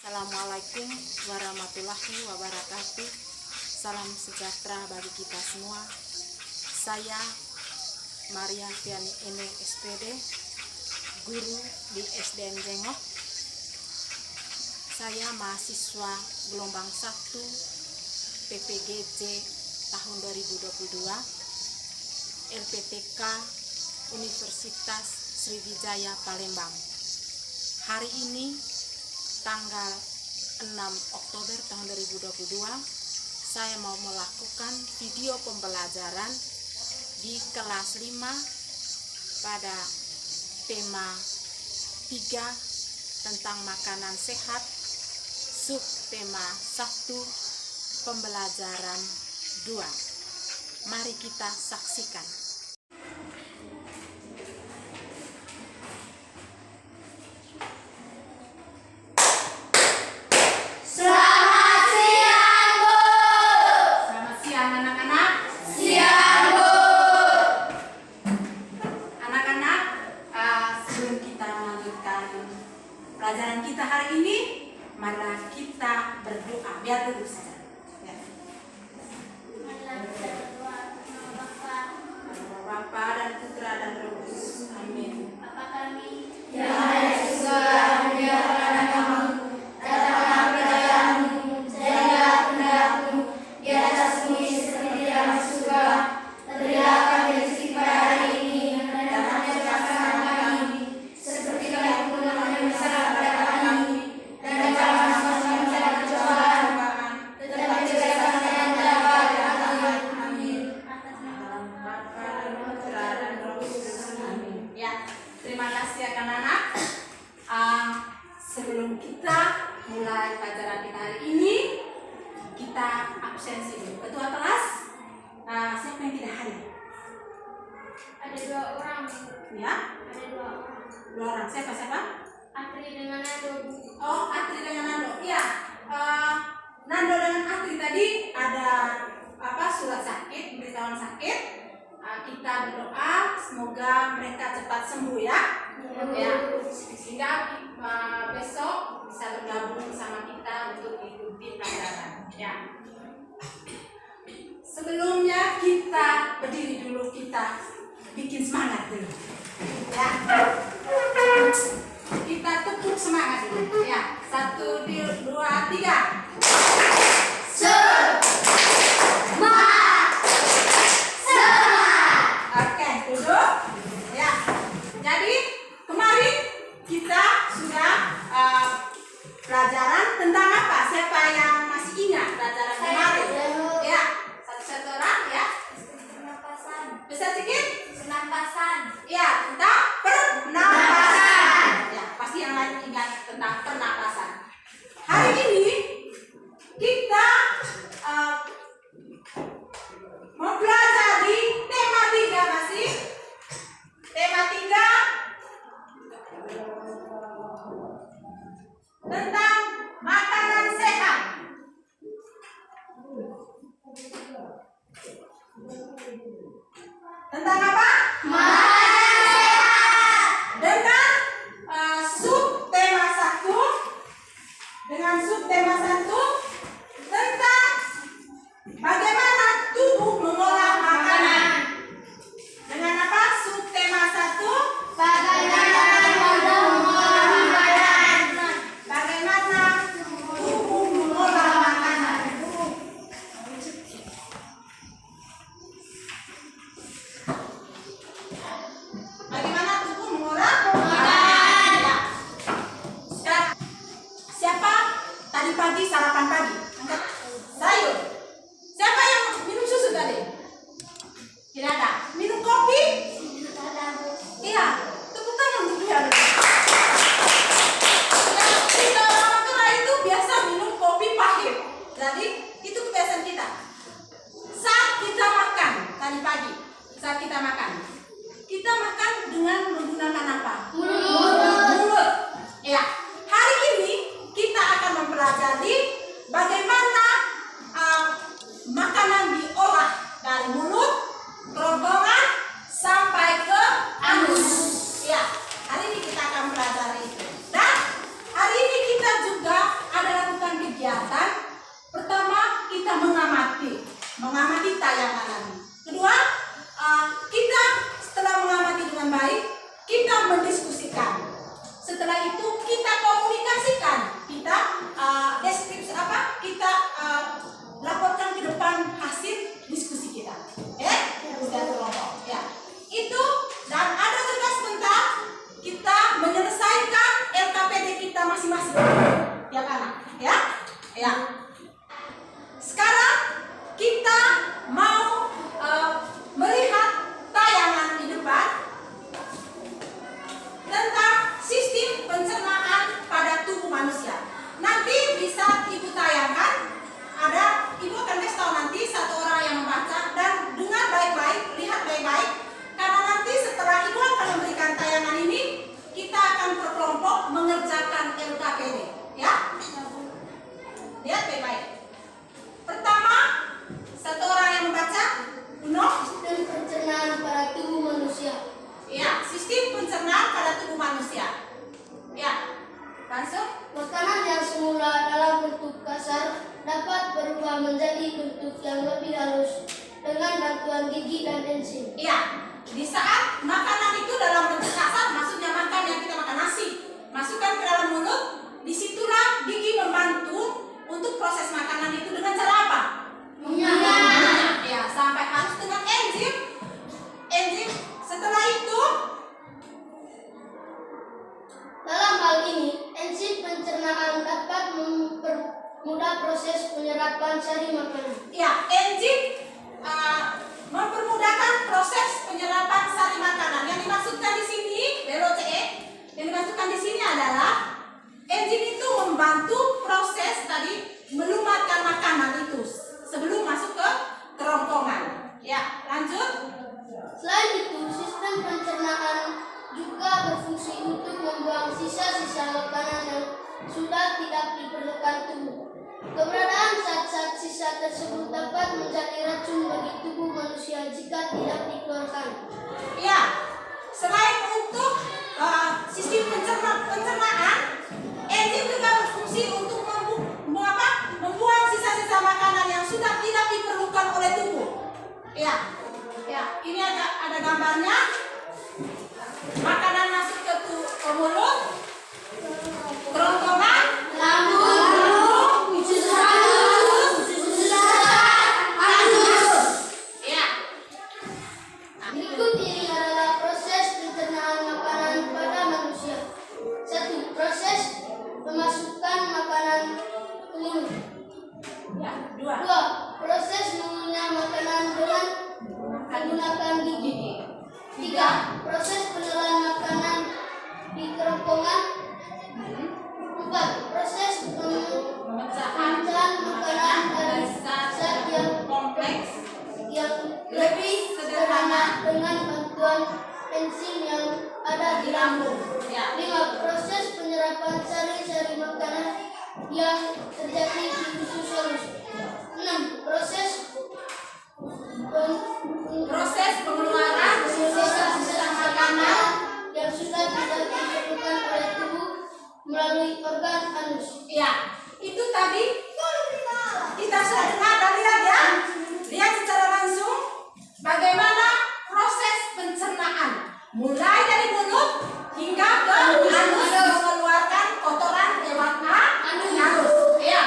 Assalamualaikum warahmatullahi wabarakatuh. Salam sejahtera bagi kita semua. Saya Maria Fiani Ene SPD, guru di SDN Jengok. Saya mahasiswa gelombang 1 PPGJ tahun 2022 LPTK Universitas Sriwijaya Palembang. Hari ini tanggal 6 Oktober tahun 2022 saya mau melakukan video pembelajaran di kelas 5 pada tema 3 tentang makanan sehat, subtema 1 pembelajaran 2. Mari kita saksikan. Pelajaran kita hari ini, marilah kita berdoa. Biar duduk saja. Ya. Bapa dan Putra dan Roh Kudus. Amin. Bapa kami, Ya. Terima kasih anak-anak. Sebelum kita mulai pelajaran kita hari ini, kita absensi dulu. Ketua kelas, siapa yang tidak hadir? ada 2 orang. Ya, Ada 2 orang. 2 orang. Siapa? Atri dengan Nando. Oh, Atri dengan Nando. Iya, Nando dengan Atri tadi ada surat sakit, pemberitahuan sakit. Kita berdoa semoga mereka cepat sembuh ya. Ya, sehingga besok bisa bergabung bersama kita untuk ikuti pelajaran. Ya. Sebelumnya kita berdiri dulu, kita bikin semangat dulu. Ya. Kita tepuk semangat dulu. Ya. 1, 2, 3. Oke, duduk. Ya. Jadi kemarin kita sudah pelajaran tentang apa? Siapa yang masih ingat pelajaran kemarin? Ya, satu-satu orang ya. Pernapasan. Bisa sedikit? Pernapasan. Ya, tentang pernapasan. Ya, pasti yang lain ingat tentang pernapasan. Hari ini kita mempelajari tema 3 masih. Tema 3 tentang makanan sehat. Tentang apa? Makanan sehat. Dengan subtema 1. Dengan subtema 1 tentang bagaimana tubuh mengolah makanan. Dengan apa? Subtema 1 Bagaimana tubuh mengolah makanan. bagaimana tubuh mengolah makanan. Bagaimana tubuh mengolah makanan. Ya. Siapa tadi pagi sarapan pagi? Angkat sayur. Siapa yang minum susu tadi? Tidak ada. Minum kopi? Iya. Tepuk tangan untuk dia. Kita orang tua itu biasa minum kopi pahit. Jadi itu kebiasaan kita. Saat kita makan tadi pagi, saat kita makan dengan menggunakan apa? Mulut. Ya. Hari ini kita akan mempelajari bagaimana Ya. Sekarang kita mau melihat tayangan di depan tentang sistem pencernaan pada tubuh manusia. Nanti bisa Ibu tayangkan. Ibu akan kasih tahu nanti satu orang yang membaca dan dengar baik-baik, lihat baik-baik. Karena nanti setelah Ibu akan memberikan tayangan ini, kita akan berkelompok mengerjakan LKPD. Ya? Lihat baik-baik. Pertama, satu orang yang membaca. Uno. Sistem pencernaan pada tubuh manusia. Ya, sistem pencernaan pada tubuh manusia. Ya, langsung. Makanan yang semula dalam bentuk kasar dapat berubah menjadi bentuk yang lebih halus dengan bantuan gigi dan enzim. Iya, di saat makanan itu dalam bentuk kasar, maksudnya makan yang kita makan nasi, masukkan ke dalam mulut, disitulah gigi membantu untuk proses makanan itu dengan cara apa? Mengunyah. Ya, sampai harus dengan enzim. Setelah itu, Dalam hal ini, enzim pencernaan dapat mempermudah proses penyerapan sari makanan. ya enzim mempermudahkan proses penyerapan sari makanan. Yang dimaksudkan di sini, BLOCE, yang dimaksudkan di sini adalah enzim itu membantu proses tadi melumatkan makanan itu sebelum masuk ke kerongkongan. Ya, lanjut. Selain itu, sistem pencernaan juga berfungsi untuk membuang sisa-sisa makanan yang sudah tidak diperlukan tubuh. Keberadaan zat-zat sisa tersebut dapat menjadi racun bagi tubuh manusia jika tidak dikeluarkan. Ya, selain untuk sistem pencernaan, enzim juga berfungsi untuk membuang sisa-sisa makanan yang sudah tidak diperlukan oleh tubuh. Ya, ini ada gambarnya. Makanan masuk ke mulut, kerongkongan, lambung, usus halus. Ya. Berikut ini adalah proses pencernaan makanan pada manusia. 1. Proses memasukkan makanan ke mulut. Ya, 2. 2. Proses mengunyah makanan dengan menggunakan gigi. 3. Proses penelan makanan di kerongkongan. 4. Proses Pemecahan makanan dari zat yang kompleks lebih sederhana dengan bantuan enzim yang ada di lambung. Ya. 5. Proses penyerapan sari-sari makanan yang terjadi di usus halus. 6. Proses pengeluaran sisa-sisa makanan yang sudah tidak diperlukan oleh tubuh melalui organ anus. ya, itu tadi kita sudah dengar dan lihat ya. Lihat secara langsung bagaimana proses pencernaan mulai dari mulut hingga ke anus mengeluarkan kotoran lewat anus. Ya.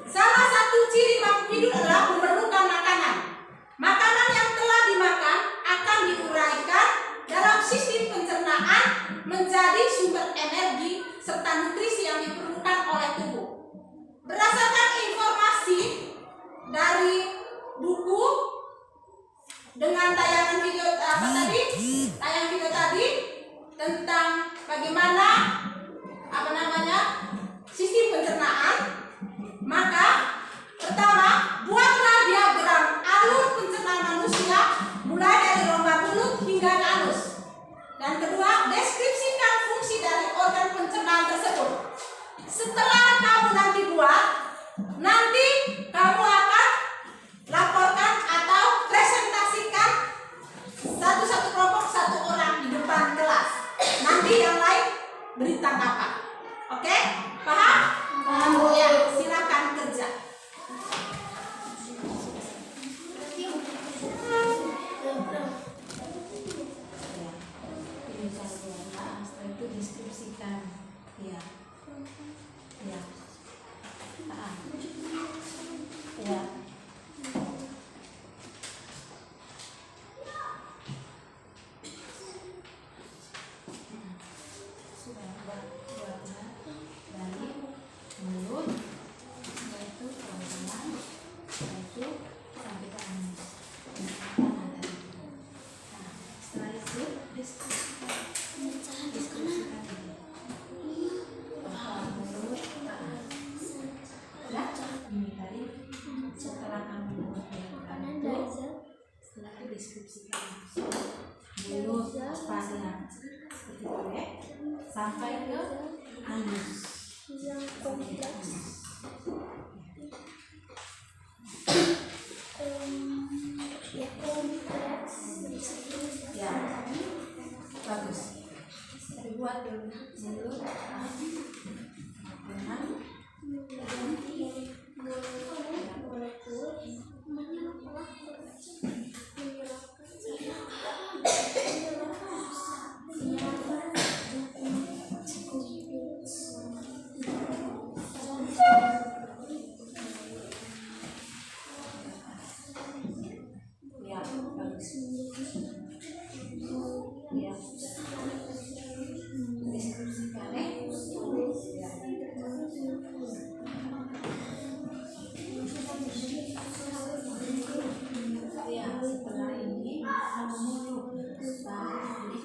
Salah satu ciri makhluk hidup adalah memerlukan makanan. Makanan yang telah dimakan akan diuraikan dalam sistem pencernaan menjadi sumber energi serta nutrisi yang diperlukan oleh tubuh. Berdasarkan informasi dari buku dengan tayangan video tadi tentang bagaimana sistem pencernaan, maka pertama buatlah diagram alur pencernaan manusia mulai dari rongga mulut hingga ke anus. Dan kedua, deskripsikan fungsi dari organ pencernaan tersebut. Setelah kamu nanti buat, nanti kamu akan laporkan atau presentasikan satu-satu kelompok, satu orang di depan kelas. Nanti yang lain beri tanggapan. Oke? Paham? Paham. Ya, silakan kerja. Setelah itu deskripsikan. Ya. Ya. Ya. Sudah buatnya dari mulut, yaitu kerongkongan, yaitu sampai ke anus. Nah, setelah itu deskripsikan ini. Ini tadi setelah kamu membuat itu, setelah itu deskripsikan mulut apa yang seperti itu ya, sampai ke anus. Yang kompleks. Ya kompleks. Ya, bagus. Dibuat dulu mulut, ya, bagus. Ya, deskripsikan ya. Ya, setelah ini kamu mulut baru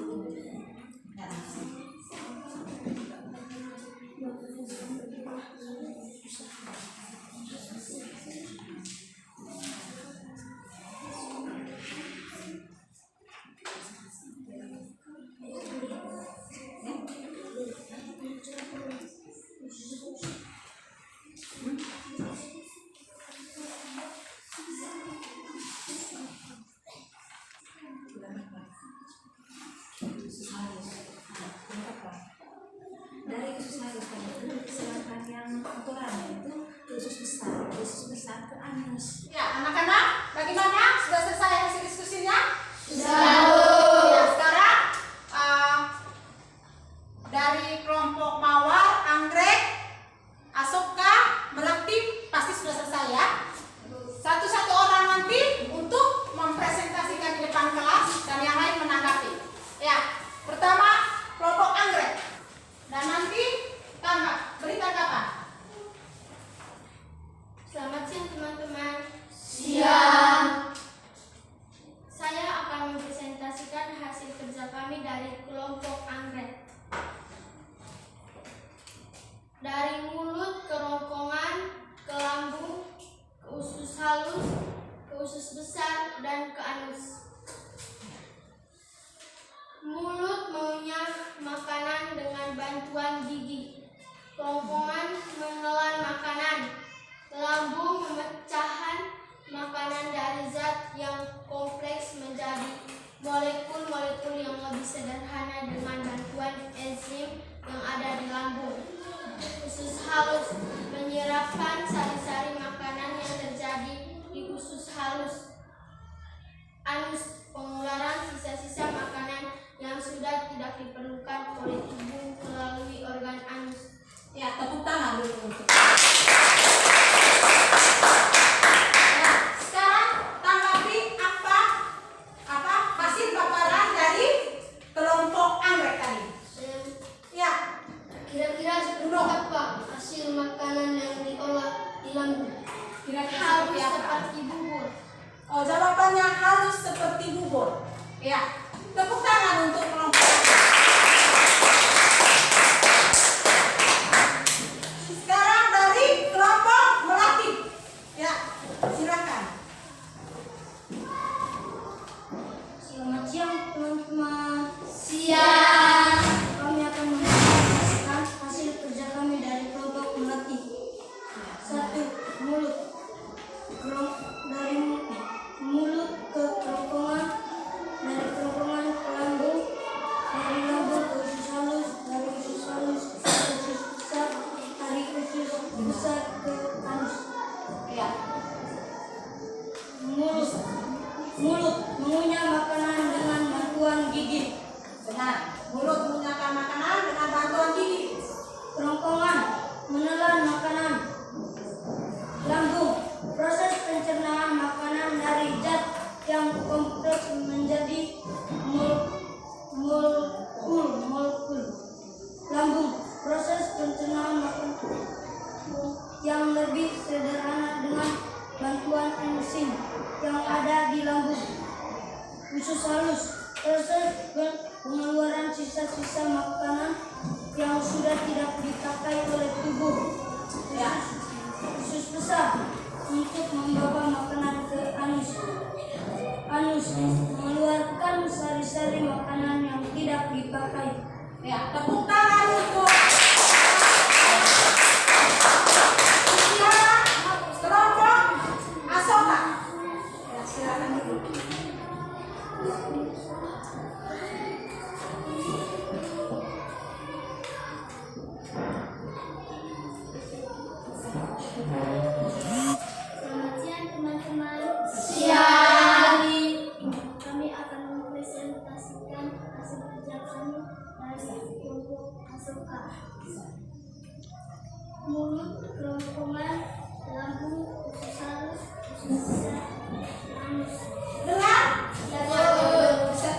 dari usus halus tadi itu silakan yang kotoran itu usus besar ke anus. Ya, anak-anak, bagaimana? Sudah selesai hasil diskusinya? Sudah. Ya, sekarang dari kelompok Mawar, Anggrek, Asoka, Melati pasti sudah selesai ya. Satu-satu orang nanti untuk mempresentasikan di depan kelas dan yang lain menanggapi. Ya, pertama kelompok Anggrek dan nanti beri tanggapan. Selamat siang teman-teman. Siang. Saya akan mempresentasikan hasil kerja kami dari kelompok Anggrek. Dari mulut, kerongkongan, ke lambung, ke usus halus, ke usus besar, dan ke anus. Mulut mengunyah makanan dengan bantuan gigi. Kerongkongan menelan makanan. Lambung memecahkan makanan dari zat yang kompleks menjadi molekul-molekul yang lebih sederhana dengan bantuan enzim yang ada di lambung. Usus halus menyerapkan sari-sari makanan yang terjadi di usus halus. Anus pengeluaran sisa-sisa makanan yang sudah tidak diperlukan oleh tubuh melalui organ anus. Ya, tepuk tangan dulu untuk Kira-kira Halus seperti apa? seperti bubur. Oh, jawabannya halus seperti bubur. Ya, tepuk tangan untuk kelompok. Sekarang dari kelompok Melati. Ya, silakan. Selamat siang teman-teman. Siang. Kami akan mempresentasikan hasil kerja kami dari kelompok Melati. 1. Mulut. Dari mulut ke kerongkongan, dari kerongkongan ke lambung, dari lambung ke usus halus, dari usus halus ke usus besar, dari usus besar ke anus. Ya, Mulut. Mulut mengunyah makanan dengan bantuan gigi. benar. Mulut mengunyahkan makanan dengan bantuan gigi. Kerongkongan menelan makanan. Lambung proses pencernaan makanan dari zat yang kompleks menjadi molekul. Lambung proses pencernaan makanan yang lebih sederhana dengan bantuan enzim yang ada di lambung. Usus halus proses pengeluaran sisa-sisa makanan yang sudah tidak dipakai oleh tubuh. Ya, Usus besar untuk membawa makanan ke anus. Anus mengeluarkan sari-sari makanan yang tidak dipakai. ya, tepuk tangan untuk kelompok Asoka. Ya, silakan duduk. Selamat siang teman-teman. Siang. Kami akan mempresentasikan hasil kerja kami dari kelompok Asoka. Mulut, kerongkongan, lambung, usus halus, usus besar, anus. Dengar? Bisa.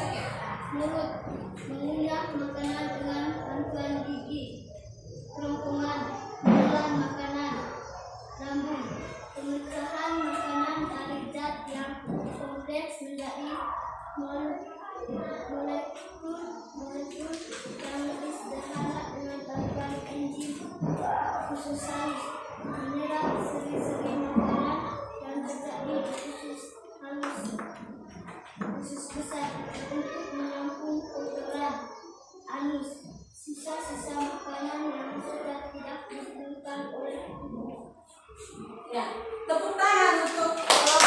Mulut mengunyah makanan dengan bantuan gigi. Kerongkongan menelan makanan. Lambung pemecahan makanan dari zat yang kompleks menjadi molekul yang lebih sederhana dengan bantuan enzim. Usus halus menyerap seri-seri makanan yang terjadi di usus halus. Usus besar untuk menampung kotoran. Anus sisa-sisa makanan yang sudah tidak diperlukan oleh tubuh. Ya, tepuk tangan untuk kelompok.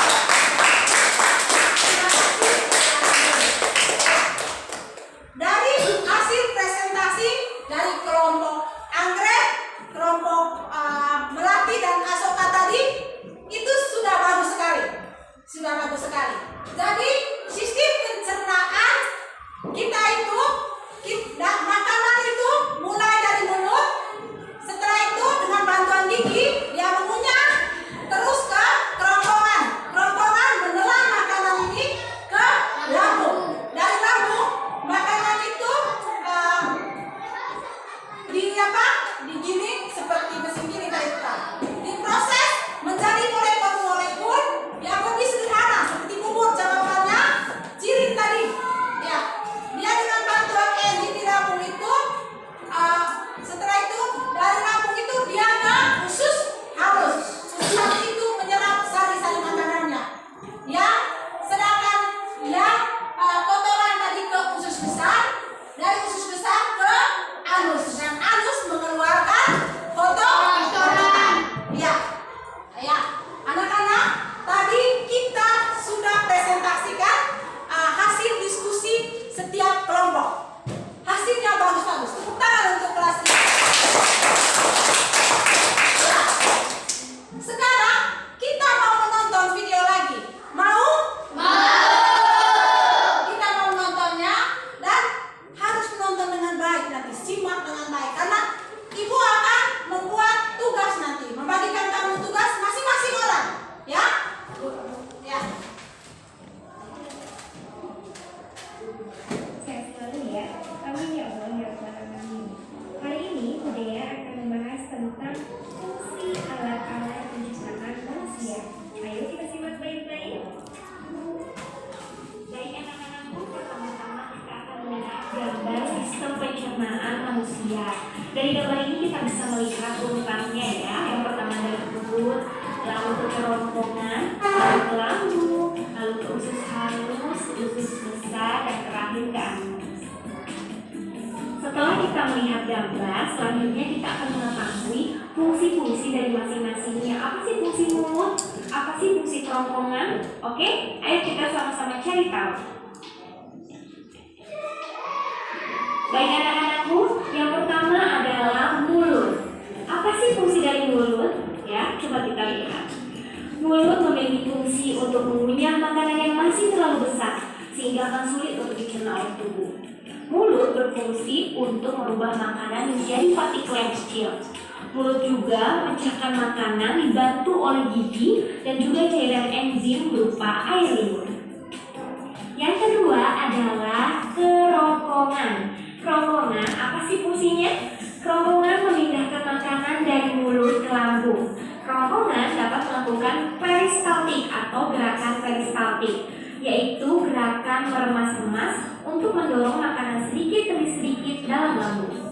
Dari hasil presentasi dari kelompok Anggrek, kelompok Melati gambar, selanjutnya kita akan mengetahui fungsi-fungsi dari masing-masingnya. Apa sih fungsi mulut? Apa sih fungsi kerongkongan? Oke, ayo kita sama-sama cari tahu. Baik anak-anakku, yang pertama adalah mulut. Apa sih fungsi dari mulut? Ya, coba kita lihat. Mulut memiliki fungsi untuk mengunyah makanan yang masih terlalu besar, sehingga akan sulit untuk dicerna oleh tubuh. Mulut berfungsi untuk merubah makanan menjadi partikel yang kecil. Mulut juga memecahkan makanan dibantu oleh gigi dan juga cairan enzim berupa air liur. Yang kedua adalah kerongkongan. Kerongkongan, apa sih fungsinya? Kerongkongan memindahkan makanan dari mulut ke lambung. Kerongkongan dapat melakukan peristaltik atau gerakan peristaltik, yaitu gerakan meremas-remas untuk mendorong makanan sedikit demi sedikit dalam lambung.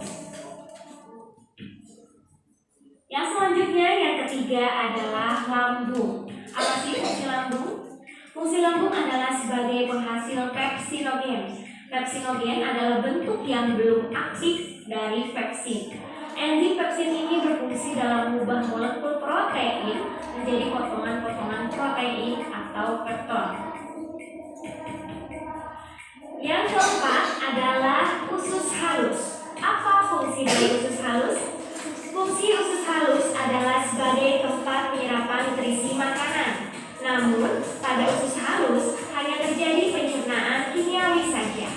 Yang selanjutnya, yang ketiga adalah lambung. Apa sih fungsi lambung? Fungsi lambung adalah sebagai penghasil pepsinogen. Pepsinogen adalah bentuk yang belum aktif dari pepsin. Enzim pepsin ini berfungsi dalam mengubah molekul protein menjadi potongan-potongan protein atau pepton. Yang keempat adalah usus halus. Apa fungsi dari usus halus? Fungsi usus halus adalah sebagai tempat penyerapan nutrisi makanan. Namun, pada usus halus hanya terjadi pencernaan kimiawi saja.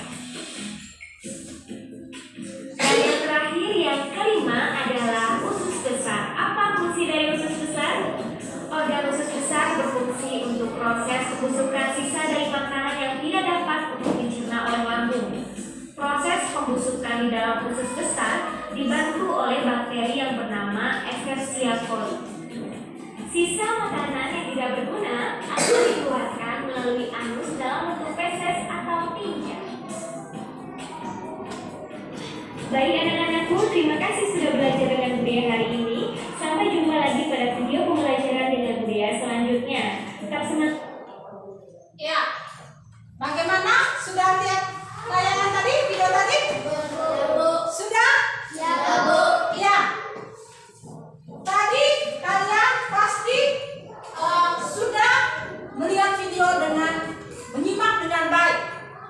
Dan yang terakhir, yang kelima adalah usus besar. Apa fungsi dari usus besar? Organ usus besar berfungsi untuk proses pembusukan sisa dari makanan yang tidak dapat untuk dicerna oleh lambung. Proses pembusukan di dalam usus besar dibantu oleh bakteri yang bernama Escherichia coli. Sisa makanan yang tidak berguna akan dikeluarkan melalui anus dalam bentuk feses atau tinja. Baik anak-anakku, terima kasih sudah belajar dengan budaya hari ini. Sampai jumpa lagi pada video pembelajaran dengan budaya selanjutnya. Tetap semangat. Ya, bagaimana? Sudah lihat tayangan tadi, video tadi? Sudah? Ya, Bu. Ya. Tadi kalian pasti sudah melihat video dengan menyimak dengan baik.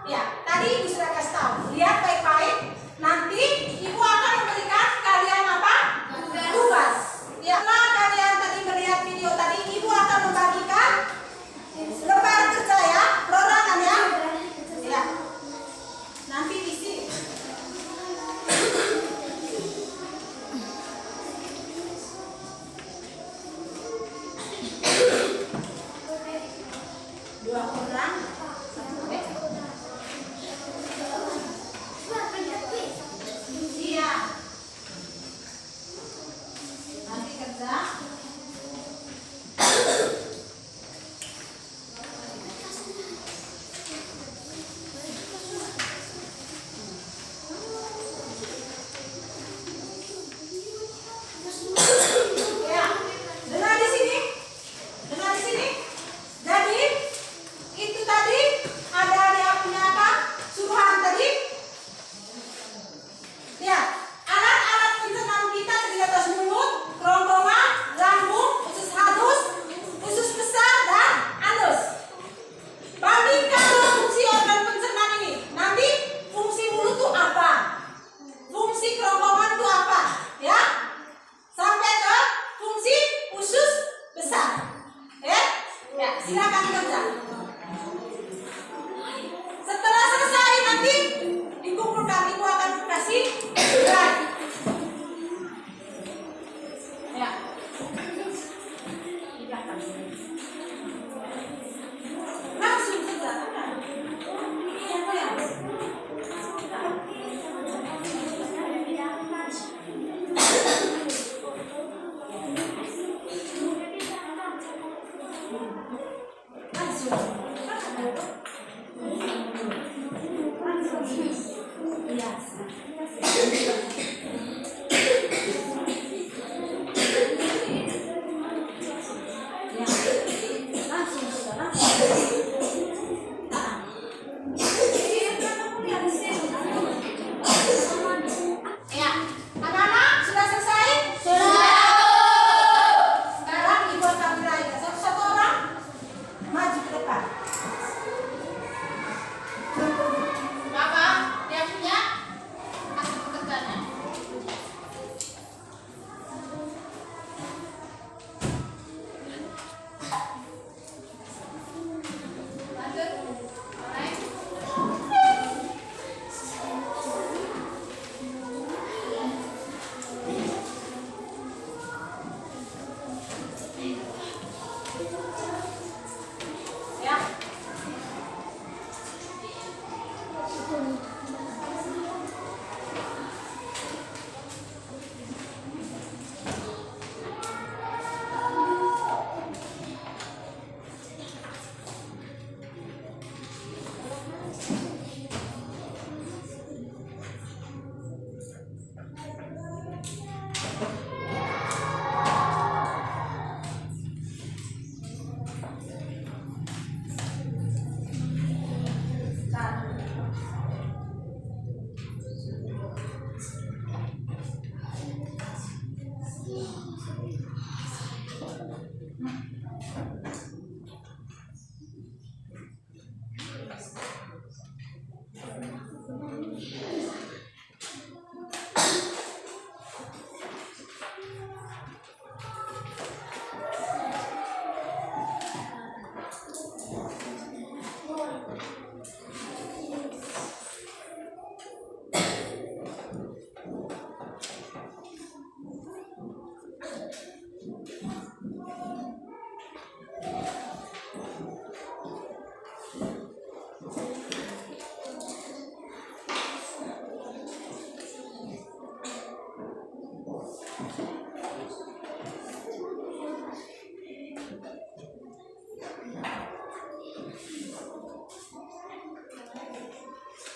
Ya, tadi Ibu sudah kasih tahu. Lihat baik-baik. Nanti Ibu akan memberikan kalian apa? Tugas. Ya, setelah kalian tadi melihat video tadi, Ibu akan membagikan lembar kerja ya, perorangan ya. Ya. Nanti isi. Dua orang. Iya. Nanti kerja. Ya, dengar di sini. Dengar di sini. Jadi itu tadi ada dia punya apa? Suruhan tadi. Lihat, alat-alat pencernaan kita terdiri atas mulut, kerongkongan, lambung, usus halus, usus besar dan anus. Bandingkan dengan fungsi organ pencernaan ini. Nanti fungsi mulut itu apa? Fungsi kerongkongan itu apa? Ya? Sampai ke fungsi usus besar. Ya, silakan kerja. Setelah selesai nanti dikumpulkan, Ibu akan kasih nilai. Ya. Langsung kerja. Ini apa ya? Ya.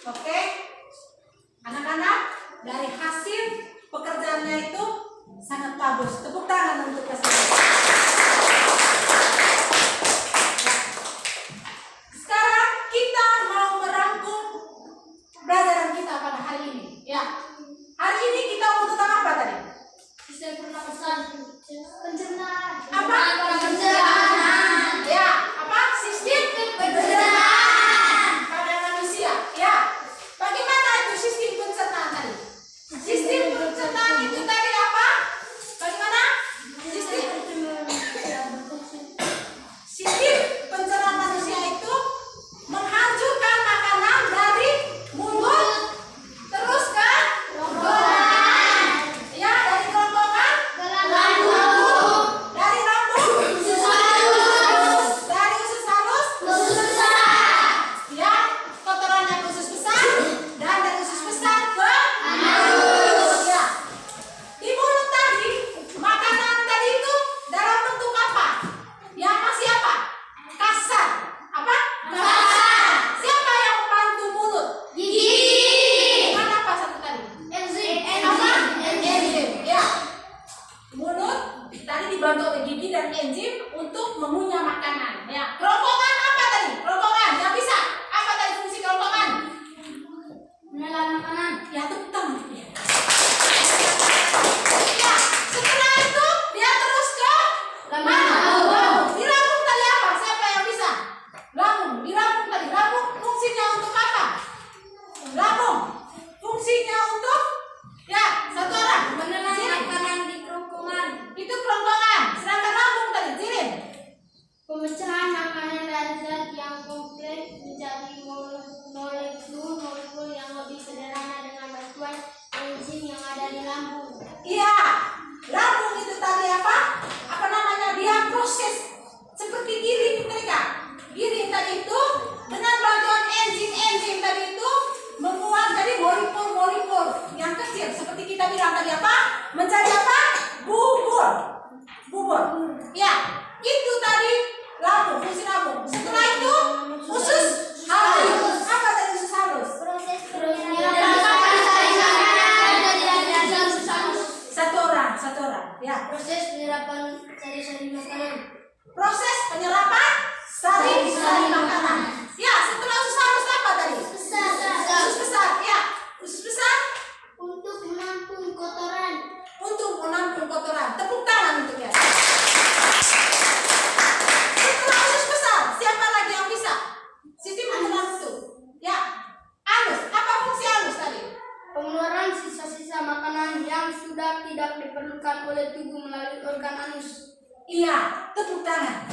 Oke, anak-anak, dari hasil pekerjaannya itu sangat bagus. Tepuk tangan untuk keseluruhan. Sekarang kita mau merangkum pelajaran kita pada hari ini. Ya, hari ini kita mau tentang apa tadi? Sistem pernapasan. Pencernaan. Apa? Pencernaan. Ya, apa? Sistem pencernaan pada manusia. Ya, bagaimana itu sistem pencernaan tadi? Sistem pencernaan itu tadi apa? Bagaimana? Sistem pencernaan manusia itu menghancurkan makanan dari mulut terus ke kerongkongan. Ya, dari kerongkongan ke lambung. Dari lambung usus halus. Dari usus halus usus besar. Ya, kotorannya ke usus besar dan dari usus besar ke anus. Ya. Di mulut tadi, makanan tadi itu dalam bentuk apa? Yang masih apa? Kasar. Apa? Kasar. Siapa yang membantu mulut? Gigi. Mana apa satu tadi? Enzim. Apa? Enzim. Ya. Mulut tadi dibantu oleh gigi dan enzim untuk mengunyah makanan. Ya. Kerongkongan apa tadi? Kerongkongan. Yang bisa. Apa tadi fungsi kerongkongan? Menelan makanan. Ya, tepuk tangan. Ya, setelah itu dia terus ke lambung. Di lambung tadi apa? Siapa yang bisa? Lambung. Di lambung tadi. Lambung fungsinya untuk apa? Lambung fungsinya untuk satu orang Menelan Zirin. makanan di kerongkongan. Itu kerongkongan. Sedangkan lambung tadi Zirin. Pemecahan makanan dari zat yang kompleks menjadi molekul yang lebih sederhana dengan bantuan enzim yang ada di lambung. Iya, lambung itu tadi apa? Apa namanya? Dia proses seperti giling mereka. Giling tadi itu dengan bantuan enzim tadi itu membuat jadi molekul yang kecil seperti kita bilang tadi apa? Menjadi apa? Bubur. Ya, itu tadi lambung, fungsi lambung. Setelah itu usus halus. Apa tadi usus halus? Proses Satu orang. Ya. Proses penyerapan sari-sari makanan. Proses penyerapan sari-sari makanan. Ya, setelah usus halus apa tadi? Usus besar. Ya, usus besar Untuk menampung kotoran. untuk menampung kotoran. Tepuk tangan untuk ya. Setelah usus besar, siapa lagi yang bisa? Sistem pencernaan itu. Ya, anus. Apa fungsi anus tadi? Pengeluaran sisa-sisa makanan yang sudah tidak diperlukan oleh tubuh melalui organ anus. Iya, tepuk tangan.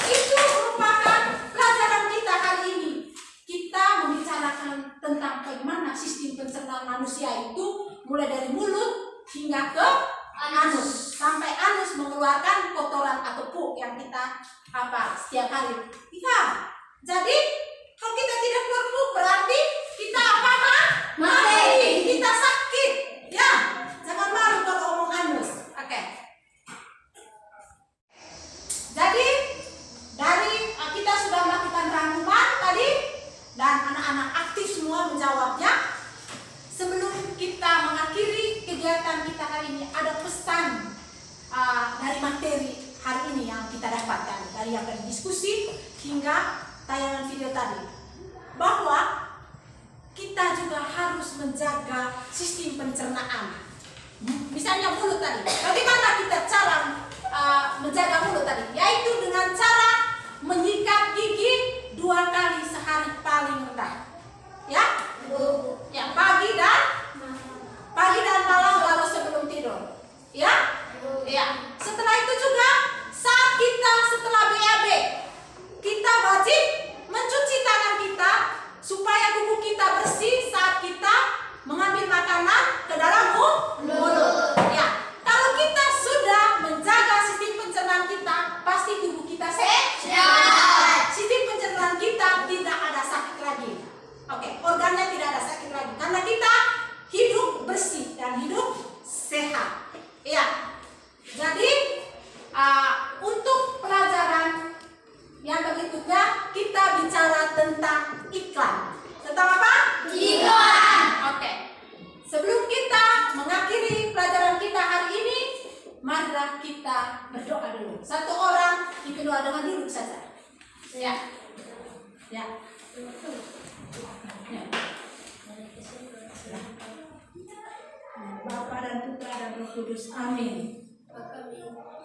Itu merupakan pelajaran kita kali ini. Kita membicarakan tentang bagaimana sistem pencernaan manusia itu mulai dari mulut hingga ke anus. Sampai anus mengeluarkan kotoran atau pup yang kita setiap hari. Iya. Jadi kalau kita tidak keluar pup berarti kita apa? Mati. Kita sakit. Ya. Jangan malu kalau ngomong anus. Oke. Jadi dari kita sudah melakukan rangkuman tadi dan anak-anak aktif semua menjawabnya. Sebelum kita mengakhiri kegiatan kita hari ini, ada pesan dari materi hari ini yang kita dapatkan dari yang dari diskusi hingga tayangan video tadi, bahwa kita juga harus menjaga sistem pencernaan. Misalnya mulut tadi, bagaimana kita cara menjaga mulut tadi? Yaitu dengan cara menyikat gigi 2 kali sehari paling rendah. Ya, pagi dan malam baru sebelum tidur. Ya, setelah itu juga setelah BAB kita wajib mencuci tangan kita supaya kuku kita bersih saat kita mengambil makanan ke dalam mulut. Ya, kalau kita sudah menjaga kita berdoa dulu. Satu orang yang kedua dengan duduk saja. Ya. Ya. Ya. Bapa dan Putra dan Roh Kudus. Amin. Amin.